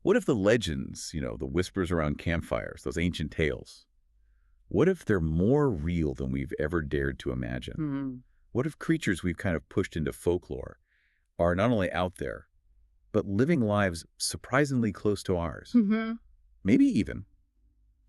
What if the legends, the whispers around campfires, those ancient tales, what if they're more real than we've ever dared to imagine? Hmm. What if creatures we've kind of pushed into folklore are not only out there, but living lives surprisingly close to ours? Mm-hmm. Maybe even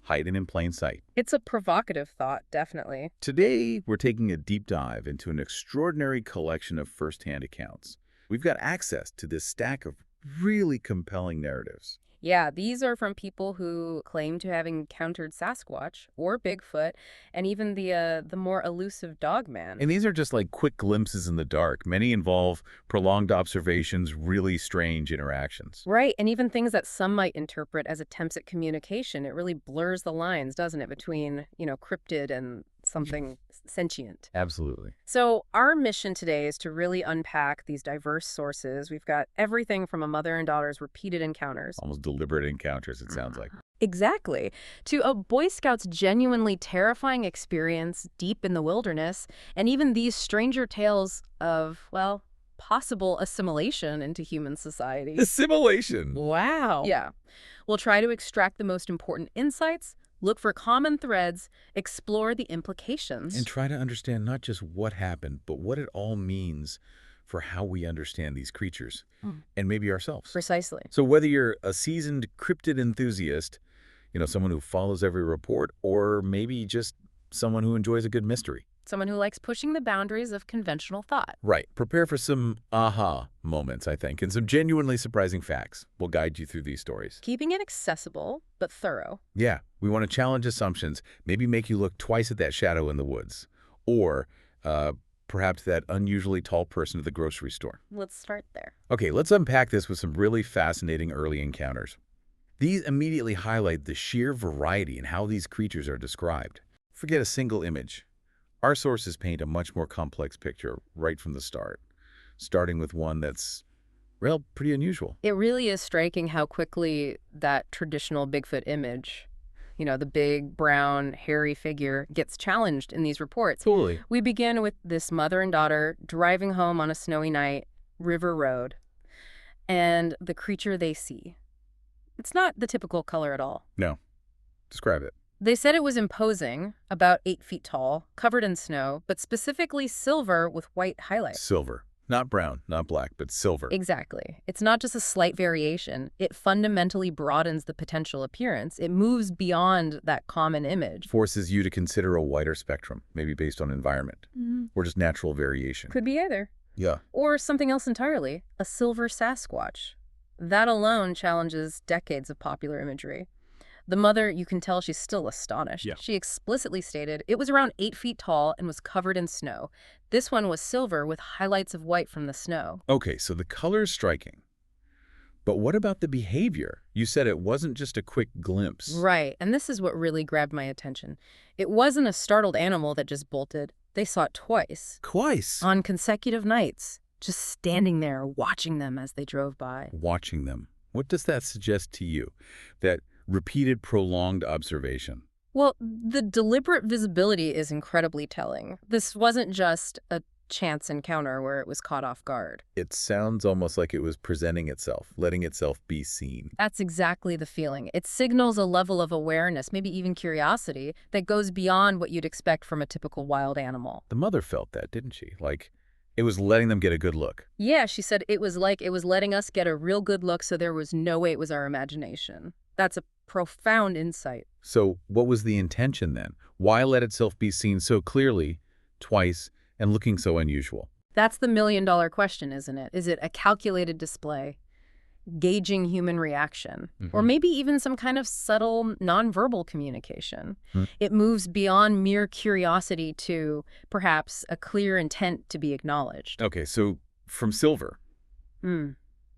hiding in plain sight. It's a provocative thought, definitely. Today, we're taking a deep dive into an extraordinary collection of firsthand accounts. We've got access to this stack of really compelling narratives. Yeah, these are from people who claim to have encountered Sasquatch or Bigfoot, and even the more elusive Dogman. And these are just like quick glimpses in the dark. Many involve prolonged observations, really strange interactions. Right, and even things that some might interpret as attempts at communication. It really blurs the lines, doesn't it, between, cryptid and something sentient. Absolutely. So our mission today is to really unpack these diverse sources. We've got everything from a mother and daughter's repeated encounters. Almost deliberate encounters, it sounds like. Exactly. To a Boy Scout's genuinely terrifying experience deep in the wilderness, and even these stranger tales of, well, possible assimilation into human society. Assimilation. Wow. Yeah. We'll try to extract the most important insights, look for common threads, explore the implications. And try to understand not just what happened, but what it all means for how we understand these creatures and maybe ourselves. Precisely. So whether you're a seasoned cryptid enthusiast, someone who follows every report, or maybe just someone who enjoys a good mystery. Someone who likes pushing the boundaries of conventional thought. Right. Prepare for some aha moments, I think, and some genuinely surprising facts. We'll guide you through these stories. Keeping it accessible, but thorough. Yeah, we want to challenge assumptions, maybe make you look twice at that shadow in the woods, or perhaps that unusually tall person at the grocery store. Let's start there. Okay, let's unpack this with some really fascinating early encounters. These immediately highlight the sheer variety in how these creatures are described. Forget a single image. Our sources paint a much more complex picture right from the start, starting with one that's, well, pretty unusual. It really is striking how quickly that traditional Bigfoot image, the big, brown, hairy figure, gets challenged in these reports. Totally. We begin with this mother and daughter driving home on a snowy night, River Road, and the creature they see. It's not the typical color at all. No. Describe it. They said it was imposing, about 8 feet tall, covered in snow, but specifically silver with white highlights. Silver. Not brown, not black, but silver. Exactly. It's not just a slight variation. It fundamentally broadens the potential appearance. It moves beyond that common image. Forces you to consider a wider spectrum, maybe based on environment, or just natural variation. Could be either. Yeah. Or something else entirely, a silver Sasquatch. That alone challenges decades of popular imagery. The mother, you can tell she's still astonished. Yeah. She explicitly stated it was around 8 feet tall and was covered in snow. This one was silver with highlights of white from the snow. Okay, so the color is striking. But what about the behavior? You said it wasn't just a quick glimpse. Right, and this is what really grabbed my attention. It wasn't a startled animal that just bolted. They saw it twice. Twice. On consecutive nights, just standing there watching them as they drove by. Watching them. What does that suggest to you? That repeated, prolonged observation. Well, the deliberate visibility is incredibly telling. This wasn't just a chance encounter where it was caught off guard. It sounds almost like it was presenting itself, letting itself be seen. That's exactly the feeling. It signals a level of awareness, maybe even curiosity, that goes beyond what you'd expect from a typical wild animal. The mother felt that, didn't she? Like it was letting them get a good look. Yeah, she said it was like it was letting us get a real good look, so there was no way it was our imagination. That's a profound insight. So what was the intention then? Why let itself be seen so clearly, twice, and looking so unusual? That's the million-dollar question, isn't it? Is it a calculated display, gauging human reaction, or maybe even some kind of subtle nonverbal communication? It moves beyond mere curiosity to, perhaps, a clear intent to be acknowledged. Okay, so from silver.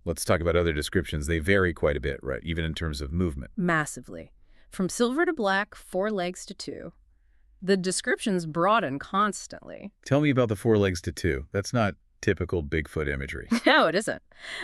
Let's talk about other descriptions. They vary quite a bit, right? Even in terms of movement. Massively. From silver to black, 4 legs to 2. The descriptions broaden constantly. Tell me about the 4 legs to 2. That's not typical Bigfoot imagery. No, it isn't.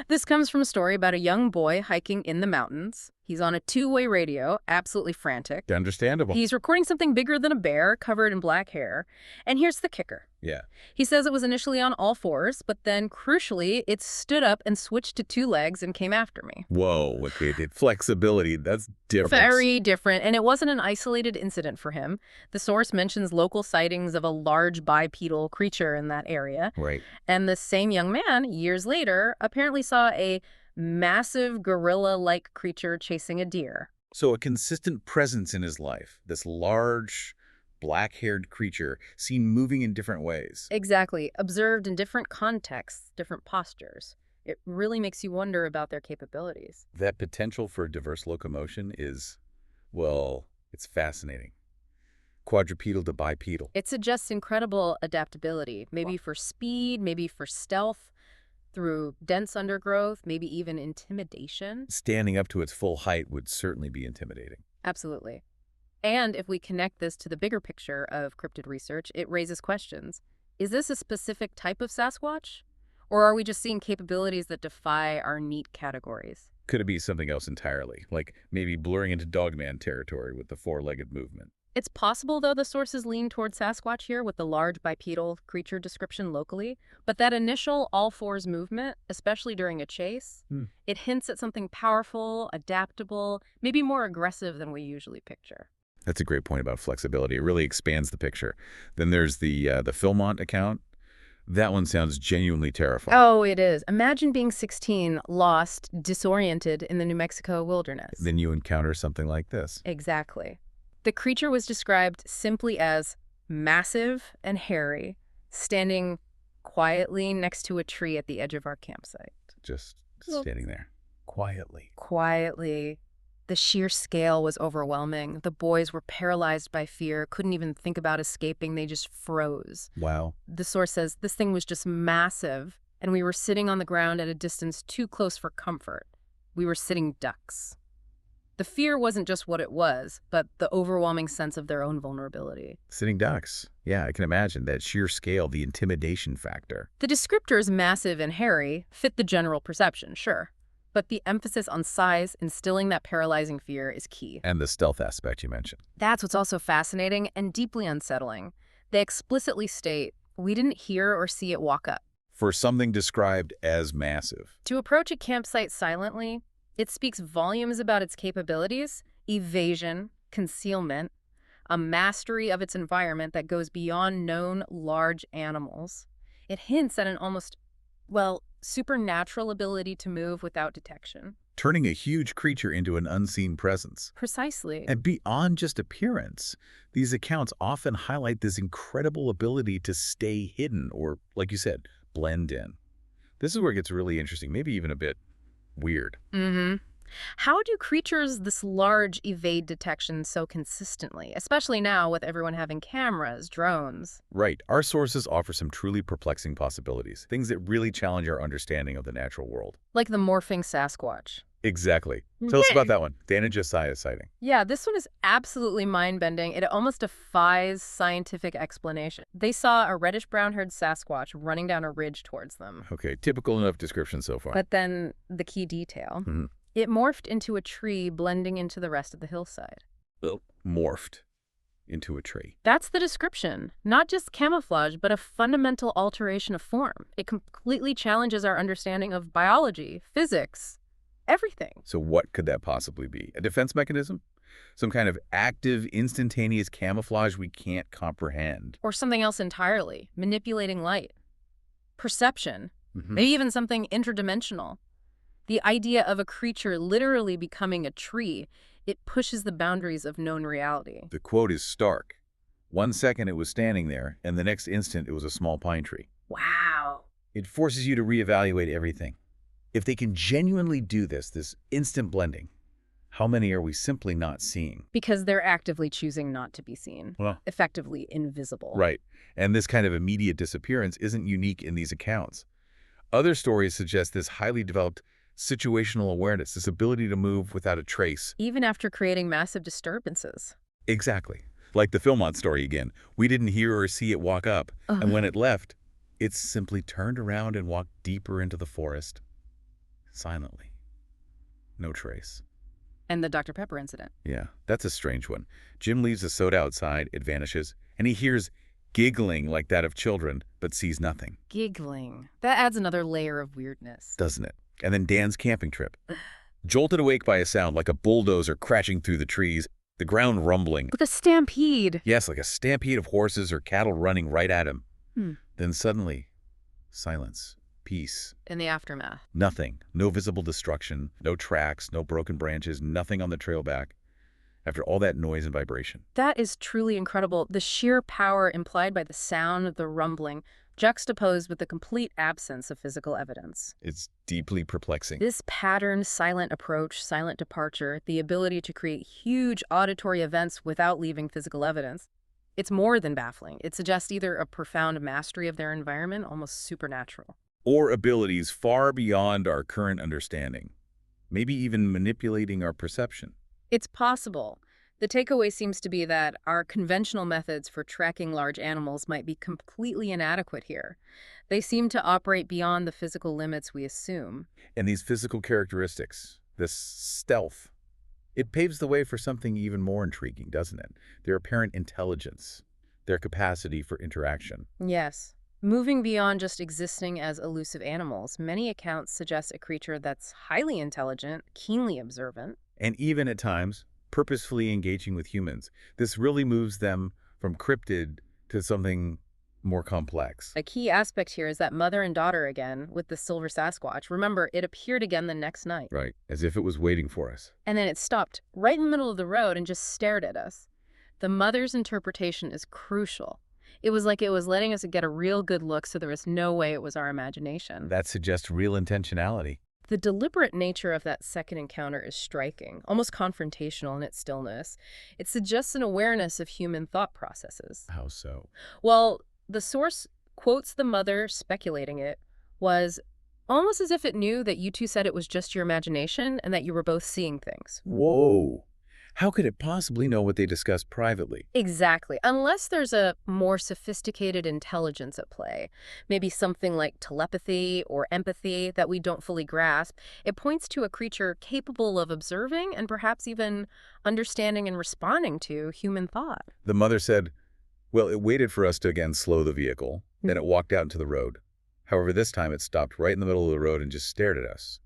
This comes from a story about a young boy hiking in the mountains. He's on a two-way radio, absolutely frantic. Understandable. He's recording something bigger than a bear, covered in black hair. And here's the kicker. Yeah. He says it was initially on all fours, but then, crucially, it stood up and switched to two legs and came after me. Whoa, okay, the flexibility, that's different. Very different, and it wasn't an isolated incident for him. The source mentions local sightings of a large bipedal creature in that area. Right. And the same young man, years later, apparently saw a massive gorilla-like creature chasing a deer. So a consistent presence in his life, this large, black-haired creature seen moving in different ways. Exactly. Observed in different contexts, different postures. It really makes you wonder about their capabilities. That potential for diverse locomotion is, well, it's fascinating. Quadrupedal to bipedal. It suggests incredible adaptability, maybe for speed, maybe for stealth, through dense undergrowth, maybe even intimidation. Standing up to its full height would certainly be intimidating. Absolutely. And if we connect this to the bigger picture of cryptid research, it raises questions. Is this a specific type of Sasquatch? Or are we just seeing capabilities that defy our neat categories? Could it be something else entirely, like maybe blurring into Dogman territory with the four-legged movement? It's possible, though, the sources lean toward Sasquatch here with the large bipedal creature description locally, but that initial all-fours movement, especially during a chase, it hints at something powerful, adaptable, maybe more aggressive than we usually picture. That's a great point about flexibility. It really expands the picture. Then there's the Philmont account. That one sounds genuinely terrifying. Oh, it is. Imagine being 16, lost, disoriented in the New Mexico wilderness. Then you encounter something like this. Exactly. The creature was described simply as massive and hairy, standing quietly next to a tree at the edge of our campsite. Just standing there. Quietly. Quietly. The sheer scale was overwhelming. The boys were paralyzed by fear, couldn't even think about escaping. They just froze. Wow. The source says this thing was just massive, and we were sitting on the ground at a distance too close for comfort. We were sitting ducks. The fear wasn't just what it was, but the overwhelming sense of their own vulnerability. Sitting ducks. Yeah, I can imagine that sheer scale, the intimidation factor. The descriptors massive and hairy fit the general perception, sure. But the emphasis on size, instilling that paralyzing fear, is key. And the stealth aspect you mentioned. That's what's also fascinating and deeply unsettling. They explicitly state, we didn't hear or see it walk up. For something described as massive. To approach a campsite silently, it speaks volumes about its capabilities, evasion, concealment, a mastery of its environment that goes beyond known large animals. It hints at an almost, well, supernatural ability to move without detection. Turning a huge creature into an unseen presence. Precisely. And beyond just appearance, these accounts often highlight this incredible ability to stay hidden or, like you said, blend in. This is where it gets really interesting, maybe even a bit weird. How do creatures this large evade detection so consistently, especially now with everyone having cameras, drones? Right. Our sources offer some truly perplexing possibilities, things that really challenge our understanding of the natural world. Like the morphing Sasquatch. Exactly. Tell us about that one, Dana Josiah sighting. Yeah, this one is absolutely mind-bending. It almost defies scientific explanation. They saw a reddish-brown-haired Sasquatch running down a ridge towards them. Okay, typical enough description so far. But then the key detail. It morphed into a tree blending into the rest of the hillside. Morphed into a tree. That's the description. Not just camouflage, but a fundamental alteration of form. It completely challenges our understanding of biology, physics, everything. So what could that possibly be? A defense mechanism? Some kind of active, instantaneous camouflage we can't comprehend? Or something else entirely, manipulating light. Perception. Maybe even something interdimensional. The idea of a creature literally becoming a tree, it pushes the boundaries of known reality. The quote is stark. 1 second it was standing there, and the next instant it was a small pine tree. Wow. It forces you to reevaluate everything. If they can genuinely do this instant blending, how many are we simply not seeing? Because they're actively choosing not to be seen. Well, effectively invisible. Right. And this kind of immediate disappearance isn't unique in these accounts. Other stories suggest this highly developed situational awareness, this ability to move without a trace. Even after creating massive disturbances. Exactly. Like the Philmont story again. We didn't hear or see it walk up, and when it left, it simply turned around and walked deeper into the forest. Silently. No trace. And the Dr. Pepper incident. Yeah, that's a strange one. Jim leaves the soda outside, it vanishes, and he hears giggling like that of children, but sees nothing. Giggling. That adds another layer of weirdness. Doesn't it? And then Dan's camping trip. Jolted awake by a sound like a bulldozer crashing through the trees, the ground rumbling. With a stampede. Yes, like a stampede of horses or cattle running right at him. Then suddenly, silence, peace. In the aftermath. Nothing. No visible destruction, no tracks, no broken branches, nothing on the trail back. After all that noise and vibration. That is truly incredible. The sheer power implied by the sound of the rumbling, juxtaposed with the complete absence of physical evidence. It's deeply perplexing. This patterned silent approach, silent departure, the ability to create huge auditory events without leaving physical evidence, it's more than baffling. It suggests either a profound mastery of their environment, almost supernatural. Or abilities far beyond our current understanding. Maybe even manipulating our perception. It's possible. The takeaway seems to be that our conventional methods for tracking large animals might be completely inadequate here. They seem to operate beyond the physical limits we assume. And these physical characteristics, this stealth, it paves the way for something even more intriguing, doesn't it? Their apparent intelligence, their capacity for interaction. Yes. Moving beyond just existing as elusive animals, many accounts suggest a creature that's highly intelligent, keenly observant. And even at times, purposefully engaging with humans. This really moves them from cryptid to something more complex. A key aspect here is that mother and daughter again with the silver Sasquatch. Remember, it appeared again the next night. Right, as if it was waiting for us. And then it stopped right in the middle of the road and just stared at us. The mother's interpretation is crucial. It was like it was letting us get a real good look, so there was no way it was our imagination. That suggests real intentionality. The deliberate nature of that second encounter is striking, almost confrontational in its stillness. It suggests an awareness of human thought processes. How so? Well, the source quotes the mother speculating it was almost as if it knew that you two said it was just your imagination and that you were both seeing things. Whoa! How could it possibly know what they discussed privately? Exactly. Unless there's a more sophisticated intelligence at play, maybe something like telepathy or empathy that we don't fully grasp, it points to a creature capable of observing and perhaps even understanding and responding to human thought. The mother said, well, it waited for us to again slow the vehicle, then it walked out into the road. However, this time it stopped right in the middle of the road and just stared at us.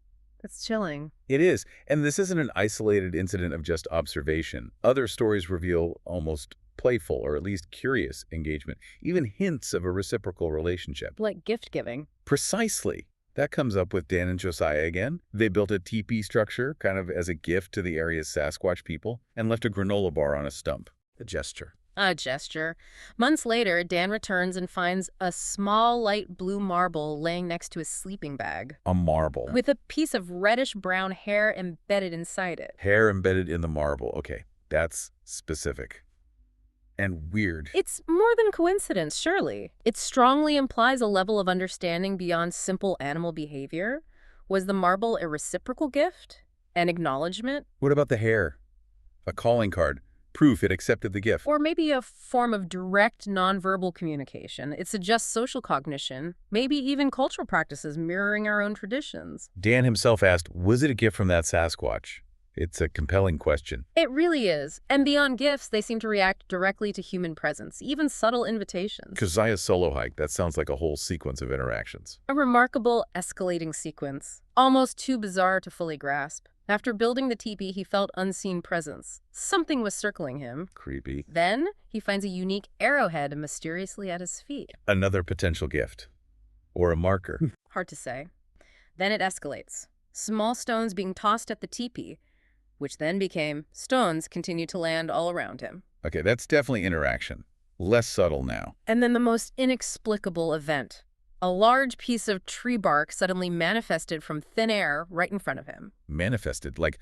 That's chilling. It is, and this isn't an isolated incident of just observation. Other stories reveal almost playful or at least curious engagement, even hints of a reciprocal relationship. Like gift-giving. Precisely. That comes up with Dan and Josiah again. They built a teepee structure kind of as a gift to the area's Sasquatch people and left a granola bar on a stump. A gesture. A gesture. Months later, Dan returns and finds a small light blue marble laying next to his sleeping bag. A marble. With a piece of reddish-brown hair embedded inside it. Hair embedded in the marble. Okay, that's specific. And weird. It's more than coincidence, surely. It strongly implies a level of understanding beyond simple animal behavior. Was the marble a reciprocal gift? An acknowledgement? What about the hair? A calling card. Proof it accepted the gift. Or maybe a form of direct nonverbal communication. It suggests social cognition, maybe even cultural practices mirroring our own traditions. Dan himself asked, was it a gift from that Sasquatch? It's a compelling question. It really is. And beyond gifts, they seem to react directly to human presence, even subtle invitations. Josiah's solo hike, that sounds like a whole sequence of interactions. A remarkable escalating sequence, almost too bizarre to fully grasp. After building the teepee, he felt unseen presence. Something was circling him. Creepy. Then, he finds a unique arrowhead mysteriously at his feet. Another potential gift. Or a marker. Hard to say. Then it escalates. Small stones being tossed at the teepee, which then became stones continued to land all around him. Okay, that's definitely interaction. Less subtle now. And then the most inexplicable event. A large piece of tree bark suddenly manifested from thin air right in front of him. Manifested, like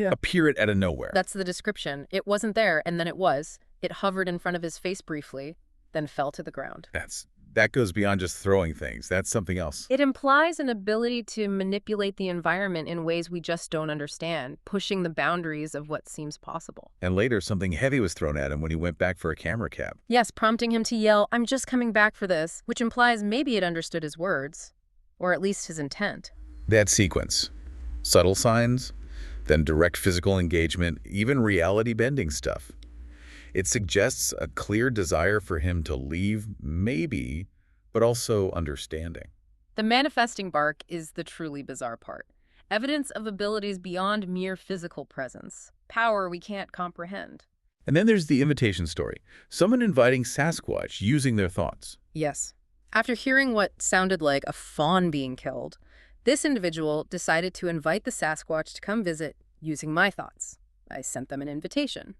appeared out of nowhere. That's the description. It wasn't there, and then it was. It hovered in front of his face briefly, then fell to the ground. That goes beyond just throwing things. That's something else. It implies an ability to manipulate the environment in ways we just don't understand, pushing the boundaries of what seems possible. And later, something heavy was thrown at him when he went back for a camera cab. Yes, prompting him to yell, "I'm just coming back for this," which implies maybe it understood his words, or at least his intent. That sequence. Subtle signs, then direct physical engagement, even reality-bending stuff. It suggests a clear desire for him to leave, maybe, but also understanding. The manifesting bark is the truly bizarre part. Evidence of abilities beyond mere physical presence. Power we can't comprehend. And then there's the invitation story. Someone inviting Sasquatch using their thoughts. Yes. After hearing what sounded like a fawn being killed, this individual decided to invite the Sasquatch to come visit using my thoughts. I sent them an invitation.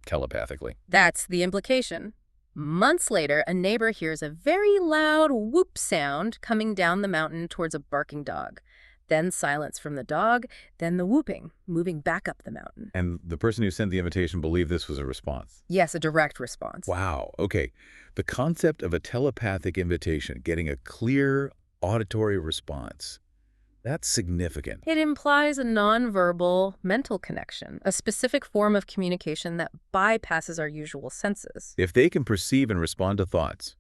Telepathically. That's the implication. Months later, a neighbor hears a very loud whoop sound coming down the mountain towards a barking dog. Then silence from the dog, then the whooping, moving back up the mountain. And the person who sent the invitation believed this was a response. Yes, a direct response. Wow. Okay. The concept of a telepathic invitation, getting a clear auditory response, that's significant. It implies a nonverbal mental connection, a specific form of communication that bypasses our usual senses. If they can perceive and respond to thoughts,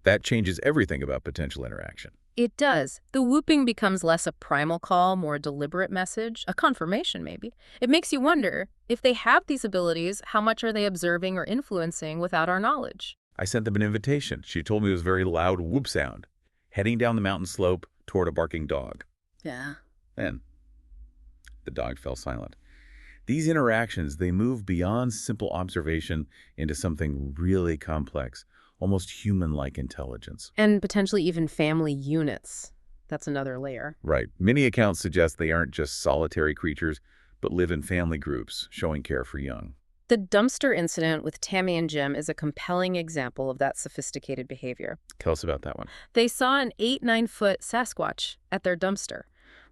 that changes everything about potential interaction. It does. The whooping becomes less a primal call, more a deliberate message, a confirmation maybe. It makes you wonder, if they have these abilities, how much are they observing or influencing without our knowledge? I sent them an invitation. She told me it was a very loud whoop sound, heading down the mountain slope toward a barking dog. Yeah. Then the dog fell silent. These interactions, they move beyond simple observation into something really complex, almost human-like intelligence. And potentially even family units. That's another layer. Right. Many accounts suggest they aren't just solitary creatures, but live in family groups, showing care for young. The dumpster incident with Tammy and Jim is a compelling example of that sophisticated behavior. Tell us about that one. They saw an 8-9-foot Sasquatch at their dumpster.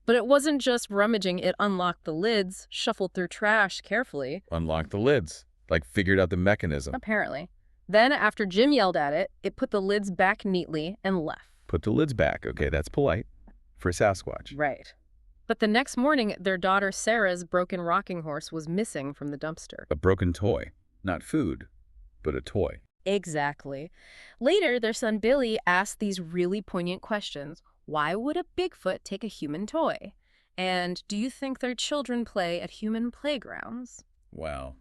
But it wasn't just rummaging. It unlocked the lids, shuffled through trash carefully. Unlocked the lids, like figured out the mechanism. Apparently. Then, after Jim yelled at it, it put the lids back neatly and left. Put the lids back. Okay, that's polite for a Sasquatch. Right. But the next morning, their daughter Sarah's broken rocking horse was missing from the dumpster. A broken toy. Not food, but a toy. Exactly. Later, their son Billy asked these really poignant questions. Why would a Bigfoot take a human toy? And do you think their children play at human playgrounds? Wow.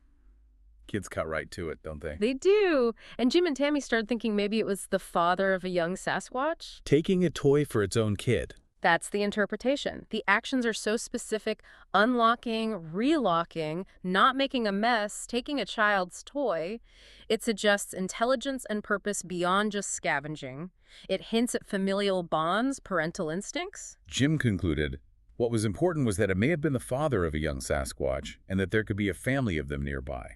Kids cut right to it, don't they? They do. And Jim and Tammy started thinking maybe it was the father of a young Sasquatch. Taking a toy for its own kid. That's the interpretation. The actions are so specific: unlocking, relocking, not making a mess, taking a child's toy. It suggests intelligence and purpose beyond just scavenging. It hints at familial bonds, parental instincts. Jim concluded, what was important was that it may have been the father of a young Sasquatch and that there could be a family of them nearby.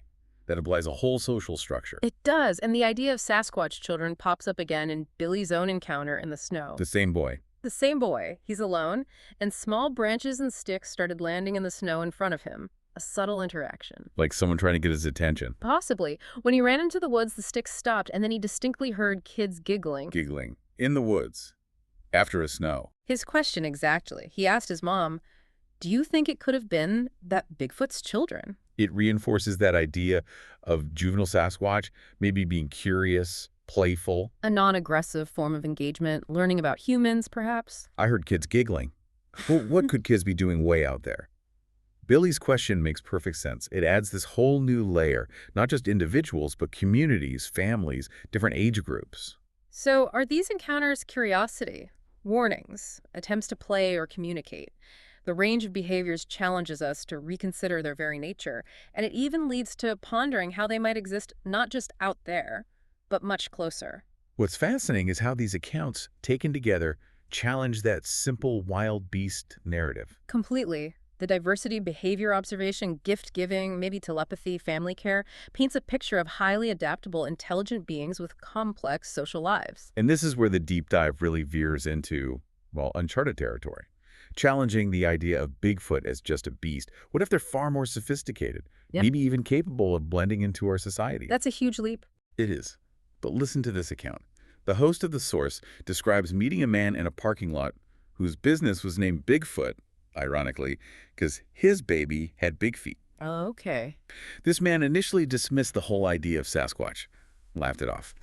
That implies a whole social structure. It does, and the idea of Sasquatch children pops up again in Billy's own encounter in the snow. The same boy. The same boy. He's alone, and small branches and sticks started landing in the snow in front of him. A subtle interaction. Like someone trying to get his attention. Possibly. When he ran into the woods, the sticks stopped, and then he distinctly heard kids giggling. Giggling. In the woods. After a snow. His question exactly. He asked his mom, do you think it could have been that Bigfoot's children? It reinforces that idea of juvenile Sasquatch maybe being curious, playful. A non-aggressive form of engagement, learning about humans, perhaps? I heard kids giggling. Well, what could kids be doing way out there? Billy's question makes perfect sense. It adds this whole new layer, not just individuals, but communities, families, different age groups. So are these encounters curiosity, warnings, attempts to play or communicate? The range of behaviors challenges us to reconsider their very nature, and it even leads to pondering how they might exist not just out there, but much closer. What's fascinating is how these accounts, taken together, challenge that simple wild beast narrative. Completely. The diversity, behavior observation, gift-giving, maybe telepathy, family care, paints a picture of highly adaptable, intelligent beings with complex social lives. And this is where the deep dive really veers into, well, uncharted territory. Challenging the idea of Bigfoot as just a beast. What if they're far more sophisticated, maybe even capable of blending into our society? That's a huge leap. It is. But listen to this account. The host of the source describes meeting a man in a parking lot whose business was named Bigfoot, ironically, because his baby had big feet. Okay. This man initially dismissed the whole idea of Sasquatch, laughed it off.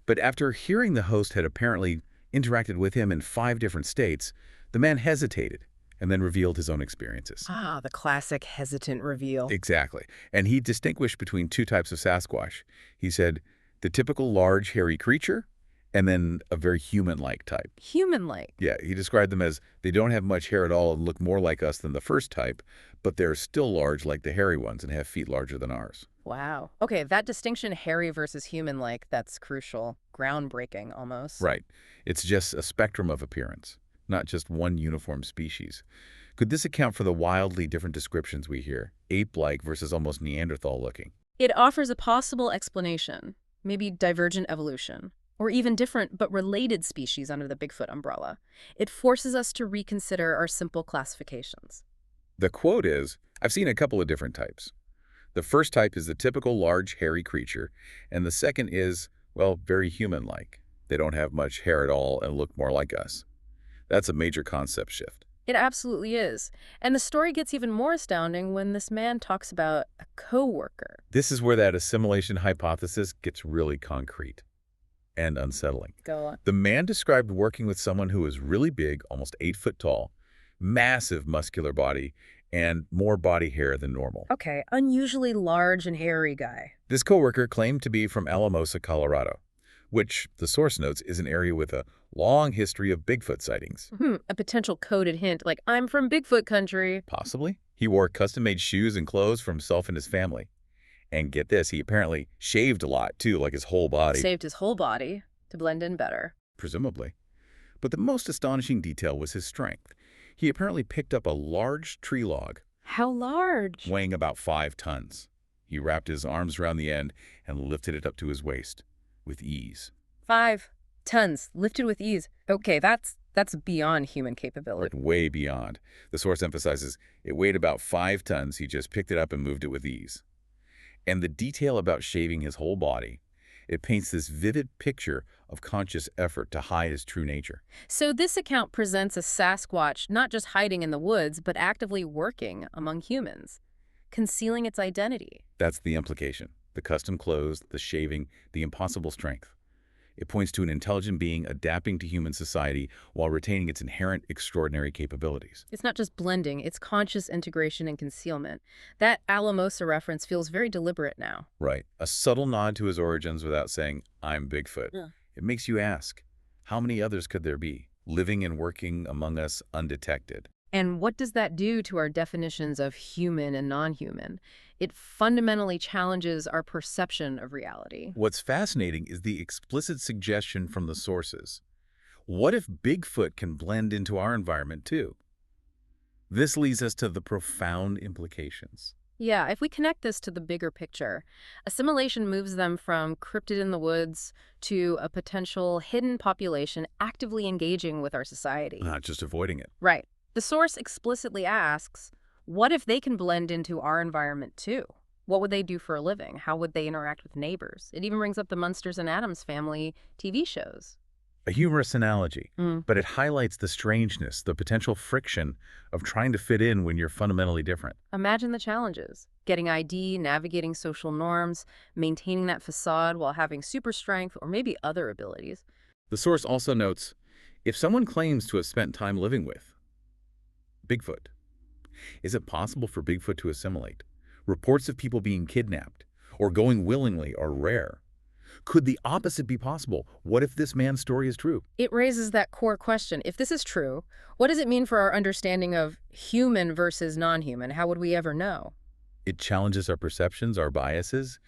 But after hearing the host had apparently interacted with him in 5 different states, the man hesitated and then revealed his own experiences. Ah, the classic hesitant reveal. Exactly. And he distinguished between two types of Sasquatch. He said the typical large, hairy creature, and then a very human-like type. Human-like. Yeah, he described them as they don't have much hair at all and look more like us than the first type, but they're still large like the hairy ones and have feet larger than ours. Wow. Okay, that distinction, hairy versus human-like, that's crucial. Groundbreaking, almost. Right. It's just a spectrum of appearance, not just one uniform species. Could this account for the wildly different descriptions we hear, ape-like versus almost Neanderthal-looking? It offers a possible explanation, maybe divergent evolution, or even different but related species under the Bigfoot umbrella. It forces us to reconsider our simple classifications. The quote is, I've seen a couple of different types. The first type is the typical large, hairy creature, and the second is, well, very human-like. They don't have much hair at all and look more like us. That's a major concept shift. It absolutely is. And the story gets even more astounding when this man talks about a coworker. This is where that assimilation hypothesis gets really concrete and unsettling. Go on. The man described working with someone who was really big, almost 8 foot tall, massive muscular body, and more body hair than normal. Okay, unusually large and hairy guy. This coworker claimed to be from Alamosa, Colorado, which, the source notes, is an area with a long history of Bigfoot sightings. A potential coded hint, like, I'm from Bigfoot country. Possibly. He wore custom-made shoes and clothes for himself and his family. And get this, he apparently shaved a lot, too, like his whole body. Saved his whole body to blend in better. Presumably. But the most astonishing detail was his strength. He apparently picked up a large tree log, How large? weighing about 5 tons. He wrapped his arms around the end and lifted it up to his waist with ease. 5 tons, lifted with ease. Okay, that's beyond human capability. Like way beyond. The source emphasizes it weighed about 5 tons. He just picked it up and moved it with ease. And the detail about shaving his whole body, it paints this vivid picture of conscious effort to hide his true nature. So this account presents a Sasquatch not just hiding in the woods, but actively working among humans, concealing its identity. That's the implication. The custom clothes, the shaving, the impossible strength. It points to an intelligent being adapting to human society while retaining its inherent extraordinary capabilities. It's not just blending, it's conscious integration and concealment. That Alamosa reference feels very deliberate now. Right. A subtle nod to his origins without saying, I'm Bigfoot. Yeah. It makes you ask, how many others could there be, living and working among us undetected? And what does that do to our definitions of human and non-human? It fundamentally challenges our perception of reality. What's fascinating is the explicit suggestion from the sources. What if Bigfoot can blend into our environment too? This leads us to the profound implications. Yeah, if we connect this to the bigger picture, assimilation moves them from cryptid in the woods to a potential hidden population actively engaging with our society. Not just avoiding it. Right. The source explicitly asks, what if they can blend into our environment too? What would they do for a living? How would they interact with neighbors? It even brings up the Munsters and Addams Family TV shows. A humorous analogy, but it highlights the strangeness, the potential friction of trying to fit in when you're fundamentally different. Imagine the challenges. Getting ID, navigating social norms, maintaining that facade while having super strength or maybe other abilities. The source also notes, if someone claims to have spent time living with Bigfoot, is it possible for Bigfoot to assimilate? Reports of people being kidnapped or going willingly are rare. Could the opposite be possible? What if this man's story is true? It raises that core question. If this is true, what does it mean for our understanding of human versus non-human? How would we ever know? It challenges our perceptions, our biases.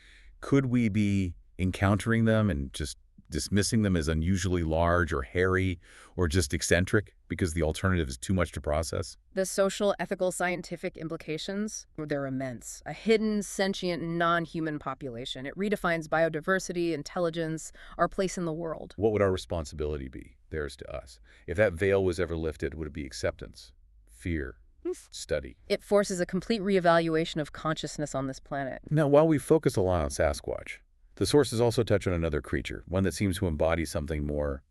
Could we be encountering them and just dismissing them as unusually large or hairy or just eccentric because the alternative is too much to process? The social, ethical, scientific implications, they're immense. A hidden, sentient, non-human population. It redefines biodiversity, intelligence, our place in the world. What would our responsibility be, theirs to us? If that veil was ever lifted, would it be acceptance, fear, study? It forces a complete reevaluation of consciousness on this planet. Now, while we focus a lot on Sasquatch, the sources also touch on another creature, one that seems to embody something more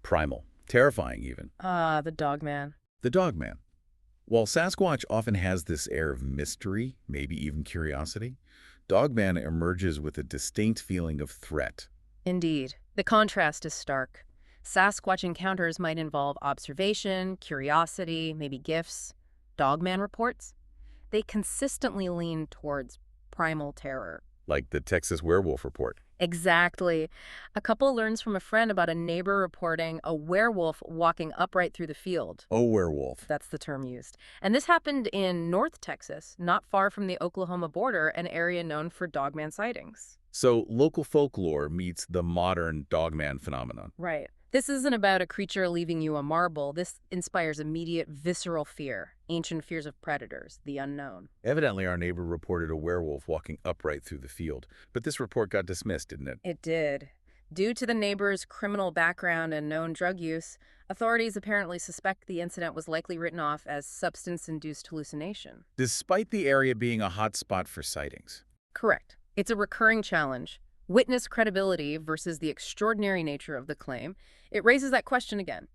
primal, terrifying even. Ah, the dogman. The dogman. While Sasquatch often has this air of mystery, maybe even curiosity, dogman emerges with a distinct feeling of threat. Indeed. The contrast is stark. Sasquatch encounters might involve observation, curiosity, maybe gifts. Dogman reports, they consistently lean towards primal terror. Like the Texas werewolf report. Exactly. A couple learns from a friend about a neighbor reporting a werewolf walking upright through the field. Oh, werewolf. That's the term used. And this happened in North Texas, not far from the Oklahoma border, an area known for dogman sightings. So local folklore meets the modern dogman phenomenon. Right. This isn't about a creature leaving you a marble. This inspires immediate visceral fear, ancient fears of predators, the unknown. Evidently, our neighbor reported a werewolf walking upright through the field, but this report got dismissed, didn't it? It did. Due to the neighbor's criminal background and known drug use, authorities apparently suspect the incident was likely written off as substance-induced hallucination. Despite the area being a hot spot for sightings. Correct. It's a recurring challenge. Witness credibility versus the extraordinary nature of the claim. It raises that question again.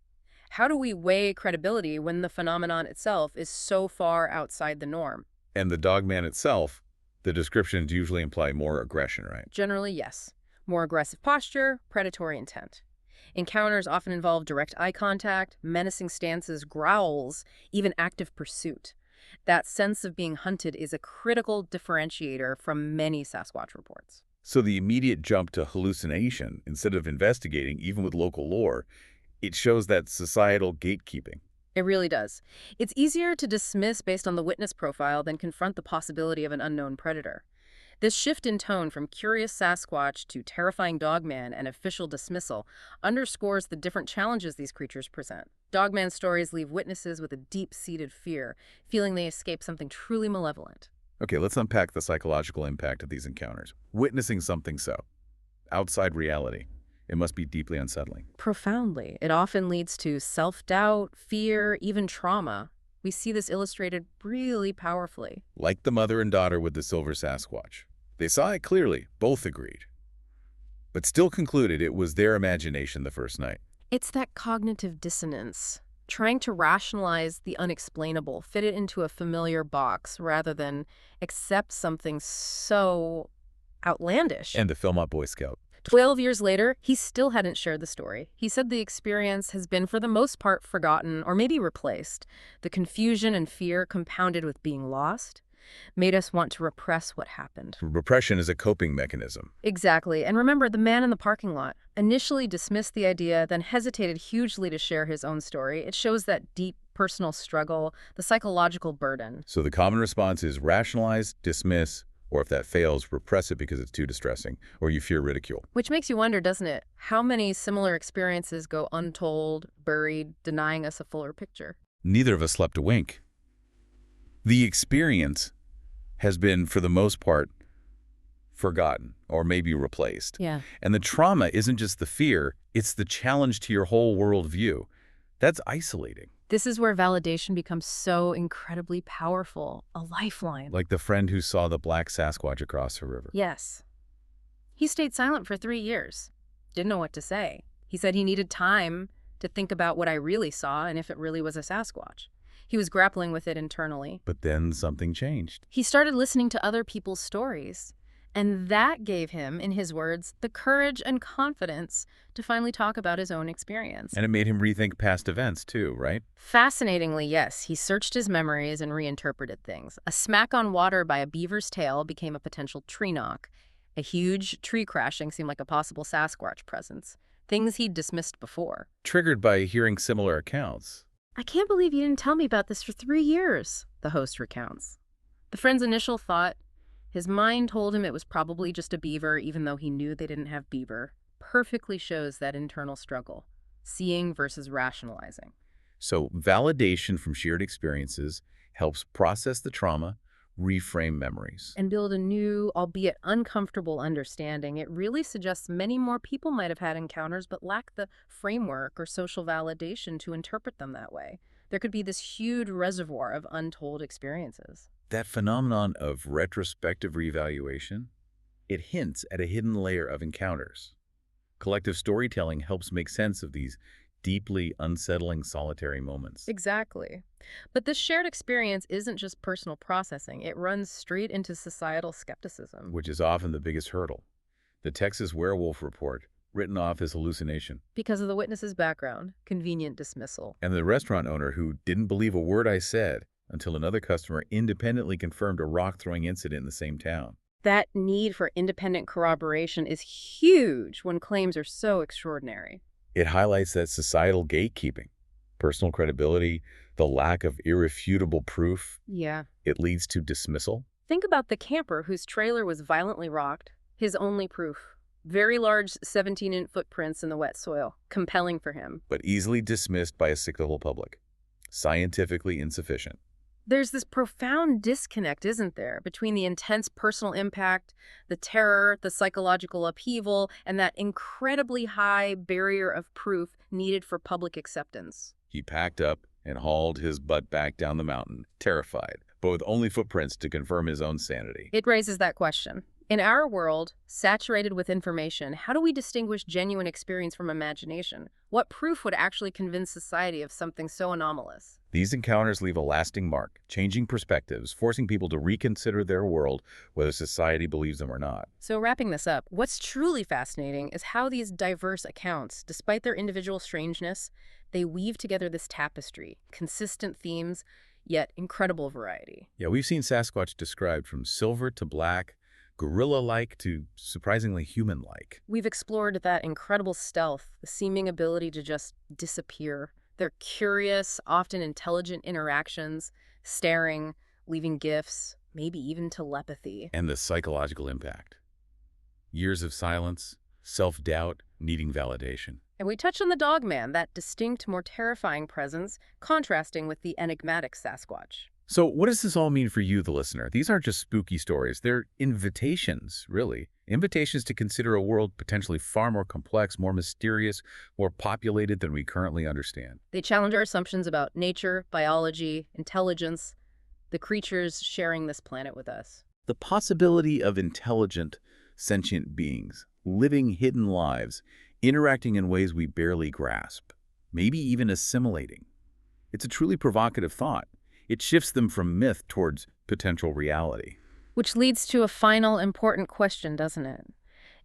How do we weigh credibility when the phenomenon itself is so far outside the norm? And the dogman itself, the descriptions usually imply more aggression, right? Generally, yes. More aggressive posture, predatory intent. Encounters often involve direct eye contact, menacing stances, growls, even active pursuit. That sense of being hunted is a critical differentiator from many Sasquatch reports. So the immediate jump to hallucination, instead of investigating, even with local lore, it shows that societal gatekeeping. It really does. It's easier to dismiss based on the witness profile than confront the possibility of an unknown predator. This shift in tone from curious Sasquatch to terrifying dogman and official dismissal underscores the different challenges these creatures present. Dogman stories leave witnesses with a deep-seated fear, feeling they escape something truly malevolent. Okay, let's unpack the psychological impact of these encounters. Witnessing something so outside reality, it must be deeply unsettling. Profoundly. It often leads to self-doubt, fear, even trauma. We see this illustrated really powerfully. Like the mother and daughter with the silver Sasquatch. They saw it clearly, both agreed, but still concluded it was their imagination the first night. It's that cognitive dissonance, trying to rationalize the unexplainable, fit it into a familiar box rather than accept something so outlandish. And the Philmont Boy Scout. 12 years later, he still hadn't shared the story. He said the experience has been, for the most part, forgotten or maybe replaced. The confusion and fear, compounded with being lost, made us want to repress what happened. Repression is a coping mechanism. Exactly. And remember, the man in the parking lot initially dismissed the idea, then hesitated hugely to share his own story. It shows that deep personal struggle, the psychological burden. So the common response is rationalize, dismiss, or if that fails, repress it because it's too distressing, or you fear ridicule. Which makes you wonder, doesn't it? How many similar experiences go untold, buried, denying us a fuller picture? Neither of us slept a wink. The experience has been, for the most part, forgotten or maybe replaced. Yeah. And the trauma isn't just the fear, it's the challenge to your whole worldview. That's isolating. This is where validation becomes so incredibly powerful, a lifeline. Like the friend who saw the black Sasquatch across the river. Yes. He stayed silent for 3 years. Didn't know what to say. He said he needed time to think about what I really saw and if it really was a Sasquatch. He was grappling with it internally. But then something changed. He started listening to other people's stories. And that gave him, in his words, the courage and confidence to finally talk about his own experience. And it made him rethink past events too, right? Fascinatingly, yes, he searched his memories and reinterpreted things. A smack on water by a beaver's tail became a potential tree knock. A huge tree crashing seemed like a possible Sasquatch presence. Things he'd dismissed before. Triggered by hearing similar accounts. I can't believe you didn't tell me about this for 3 years, the host recounts. The friend's initial thought, his mind told him it was probably just a beaver, even though he knew they didn't have beaver, perfectly shows that internal struggle, seeing versus rationalizing. So validation from shared experiences helps process the trauma, reframe memories. And build a new, albeit uncomfortable understanding. It really suggests many more people might have had encounters but lack the framework or social validation to interpret them that way. There could be this huge reservoir of untold experiences. That phenomenon of retrospective reevaluation, it hints at a hidden layer of encounters. Collective storytelling helps make sense of these deeply unsettling solitary moments. Exactly. But this shared experience isn't just personal processing. It runs straight into societal skepticism. Which is often the biggest hurdle. The Texas werewolf report written off as hallucination. Because of the witness's background, convenient dismissal. And the restaurant owner who didn't believe a word I said until another customer independently confirmed a rock-throwing incident in the same town. That need for independent corroboration is huge when claims are so extraordinary. It highlights that societal gatekeeping, personal credibility, the lack of irrefutable proof. Yeah. It leads to dismissal. Think about the camper whose trailer was violently rocked. His only proof. Very large 17-inch footprints in the wet soil. Compelling for him. But easily dismissed by a cynical public. Scientifically insufficient. There's this profound disconnect, isn't there, between the intense personal impact, the terror, the psychological upheaval, and that incredibly high barrier of proof needed for public acceptance. He packed up and hauled his butt back down the mountain, terrified, but with only footprints to confirm his own sanity. It raises that question. In our world, saturated with information, how do we distinguish genuine experience from imagination? What proof would actually convince society of something so anomalous? These encounters leave a lasting mark, changing perspectives, forcing people to reconsider their world, whether society believes them or not. So wrapping this up, what's truly fascinating is how these diverse accounts, despite their individual strangeness, they weave together this tapestry, consistent themes, yet incredible variety. Yeah, we've seen Sasquatch described from silver to black, gorilla-like to surprisingly human-like. We've explored that incredible stealth, the seeming ability to just disappear. Their curious, often intelligent interactions, staring, leaving gifts, maybe even telepathy. And the psychological impact. Years of silence, self-doubt, needing validation. And we touched on the Dogman, that distinct, more terrifying presence, contrasting with the enigmatic Sasquatch. So what does this all mean for you, the listener? These aren't just spooky stories. They're invitations, really. Invitations to consider a world potentially far more complex, more mysterious, more populated than we currently understand. They challenge our assumptions about nature, biology, intelligence, the creatures sharing this planet with us. The possibility of intelligent, sentient beings, living hidden lives, interacting in ways we barely grasp, maybe even assimilating. It's a truly provocative thought. It shifts them from myth towards potential reality. Which leads to a final important question, doesn't it?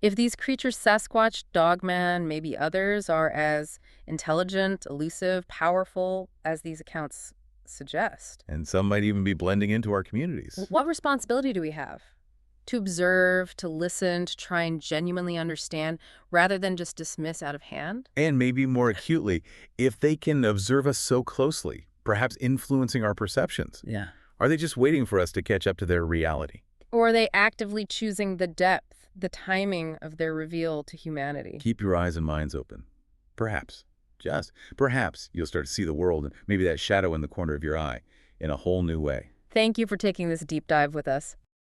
If these creatures, Sasquatch, Dogman, maybe others, are as intelligent, elusive, powerful as these accounts suggest. And some might even be blending into our communities. What responsibility do we have? To observe, to listen, to try and genuinely understand, rather than just dismiss out of hand? And maybe more acutely, if they can observe us so closely, perhaps influencing our perceptions. Yeah. Are they just waiting for us to catch up to their reality? Or are they actively choosing the depth, the timing of their reveal to humanity? Keep your eyes and minds open. Perhaps, just perhaps, you'll start to see the world and maybe that shadow in the corner of your eye in a whole new way. Thank you for taking this deep dive with us.